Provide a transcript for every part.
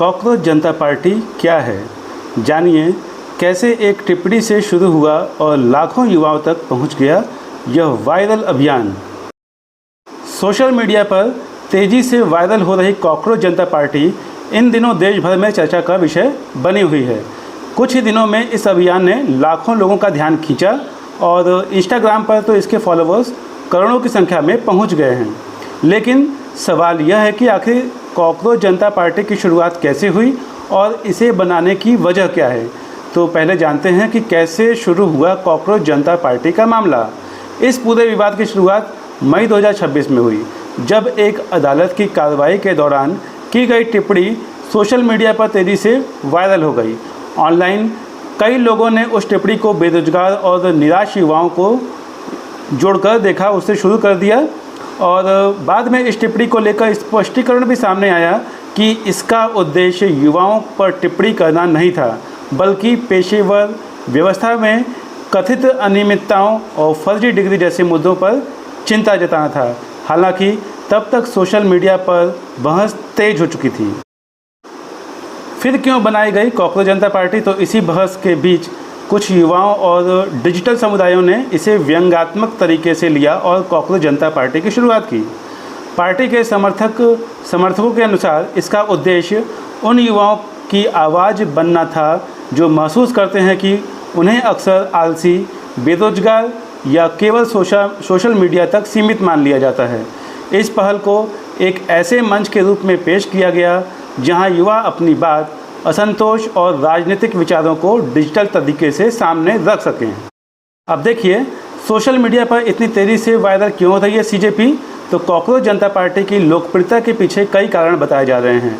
Cockroach जनता party क्या है, जानिए कैसे एक टिप्पणी से शुरू हुआ और लाखों युवाओं तक पहुंच गया यह वायरल अभियान। सोशल मीडिया पर तेज़ी से वायरल हो रही कॉकरोच जनता पार्टी इन दिनों देश भर में चर्चा का विषय बनी हुई है। कुछ ही दिनों में इस अभियान ने लाखों लोगों का ध्यान खींचा और इंस्टाग्राम पर तो इसके फॉलोअर्स करोड़ों की संख्या में पहुंच गए हैं। लेकिन सवाल यह है कि आखिर कॉकरोच जनता पार्टी की शुरुआत कैसे हुई और इसे बनाने की वजह क्या है। तो पहले जानते हैं कि कैसे शुरू हुआ कॉकरोच जनता पार्टी का मामला। इस पूरे विवाद की शुरुआत मई 2026 में हुई, जब एक अदालत की कार्रवाई के दौरान की गई टिप्पणी सोशल मीडिया पर तेज़ी से वायरल हो गई। ऑनलाइन कई लोगों ने उस टिप्पणी को बेरोजगार और निराश युवाओं को जोड़कर देखा, उससे शुरू कर दिया और बाद में इस टिप्पणी को लेकर स्पष्टीकरण भी सामने आया कि इसका उद्देश्य युवाओं पर टिप्पणी करना नहीं था, बल्कि पेशेवर व्यवस्था में कथित अनियमितताओं और फर्जी डिग्री जैसे मुद्दों पर चिंता जताना था। हालांकि तब तक सोशल मीडिया पर बहस तेज हो चुकी थी। फिर क्यों बनाई गई कॉकरोच जनता पार्टी, तो इसी बहस के बीच कुछ युवाओं और डिजिटल समुदायों ने इसे व्यंग्यात्मक तरीके से लिया और कॉकरोच जनता पार्टी की शुरुआत की। पार्टी के समर्थकों के अनुसार इसका उद्देश्य उन युवाओं की आवाज़ बनना था जो महसूस करते हैं कि उन्हें अक्सर आलसी, बेरोजगार या केवल सोशल मीडिया तक सीमित मान लिया जाता है। इस पहल को एक ऐसे मंच के रूप में पेश किया गया जहां युवा अपनी बात, असंतोष और राजनीतिक विचारों को डिजिटल तरीके से सामने रख सकें। अब देखिए सोशल मीडिया पर इतनी तेज़ी से वायरल क्यों हो रही है सीजेपी। तो कॉकरोच जनता पार्टी की लोकप्रियता के पीछे कई कारण बताए जा रहे हैं।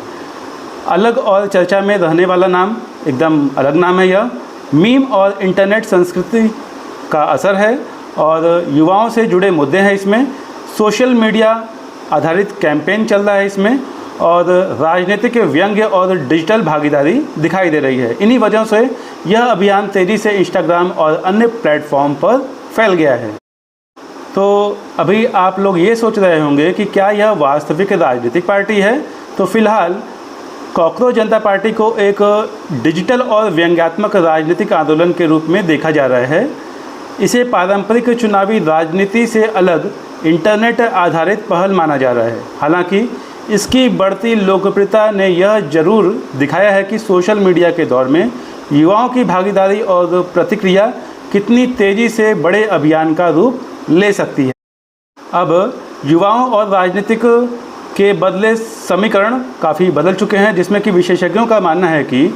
अलग और चर्चा में रहने वाला नाम, एकदम अलग नाम है यह। मीम और इंटरनेट संस्कृति का असर है और युवाओं से जुड़े मुद्दे हैं इसमें। सोशल मीडिया आधारित कैंपेन चल रहा है इसमें और राजनीतिक व्यंग्य और डिजिटल भागीदारी दिखाई दे रही है। इन्हीं वजहों से यह अभियान तेज़ी से इंस्टाग्राम और अन्य प्लेटफॉर्म पर फैल गया है। तो अभी आप लोग ये सोच रहे होंगे कि क्या यह वास्तविक राजनीतिक पार्टी है। तो फिलहाल कॉकरोच जनता पार्टी को एक डिजिटल और व्यंग्यात्मक राजनीतिक आंदोलन के रूप में देखा जा रहा है। इसे पारंपरिक चुनावी राजनीति से अलग इंटरनेट आधारित पहल माना जा रहा है। हालांकि इसकी बढ़ती लोकप्रियता ने यह जरूर दिखाया है कि सोशल मीडिया के दौर में युवाओं की भागीदारी और प्रतिक्रिया कितनी तेज़ी से बड़े अभियान का रूप ले सकती है। अब युवाओं और राजनीतिक के बदले समीकरण काफ़ी बदल चुके हैं, जिसमें कि विशेषज्ञों का मानना है कि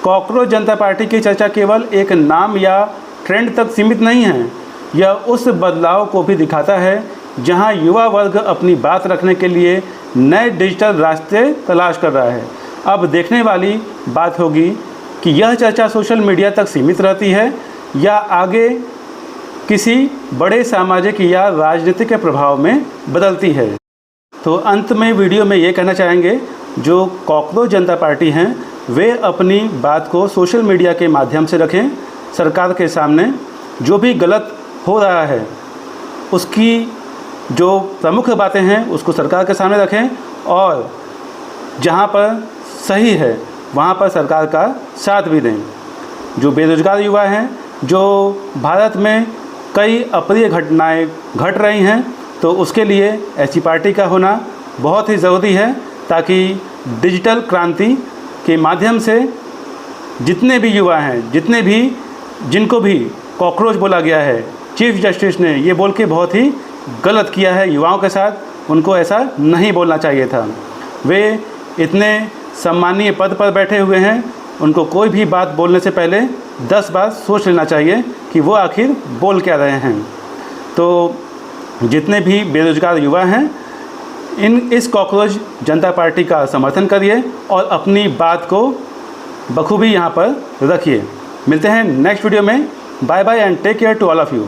कॉकरोच जनता पार्टी की चर्चा केवल एक नाम या ट्रेंड तक सीमित नहीं है। यह उस बदलाव को भी दिखाता है जहां युवा वर्ग अपनी बात रखने के लिए नए डिजिटल रास्ते तलाश कर रहा है। अब देखने वाली बात होगी कि यह चर्चा सोशल मीडिया तक सीमित रहती है या आगे किसी बड़े सामाजिक या राजनीतिक प्रभाव में बदलती है। तो अंत में वीडियो में ये कहना चाहेंगे, जो कॉकरोच जनता पार्टी हैं वे अपनी बात को सोशल मीडिया के माध्यम से रखें। सरकार के सामने जो भी गलत हो रहा है उसकी जो प्रमुख बातें हैं उसको सरकार के सामने रखें और जहां पर सही है वहां पर सरकार का साथ भी दें। जो बेरोजगार युवा हैं, जो भारत में कई अप्रिय घटनाएं घट रही हैं, तो उसके लिए ऐसी पार्टी का होना बहुत ही ज़रूरी है, ताकि डिजिटल क्रांति के माध्यम से जितने भी युवा हैं, जिनको भी कॉकरोच बोला गया है, चीफ जस्टिस ने ये बोल के बहुत ही गलत किया है युवाओं के साथ। उनको ऐसा नहीं बोलना चाहिए था। वे इतने सम्मानीय पद पर बैठे हुए हैं, उनको कोई भी बात बोलने से पहले 10 बार सोच लेना चाहिए कि वो आखिर बोल क्या रहे हैं। तो जितने भी बेरोजगार युवा हैं, इस कॉकरोच जनता पार्टी का समर्थन करिए और अपनी बात को बखूबी यहाँ पर रखिए। मिलते हैं नेक्स्ट वीडियो में। Bye bye and take care to all of you.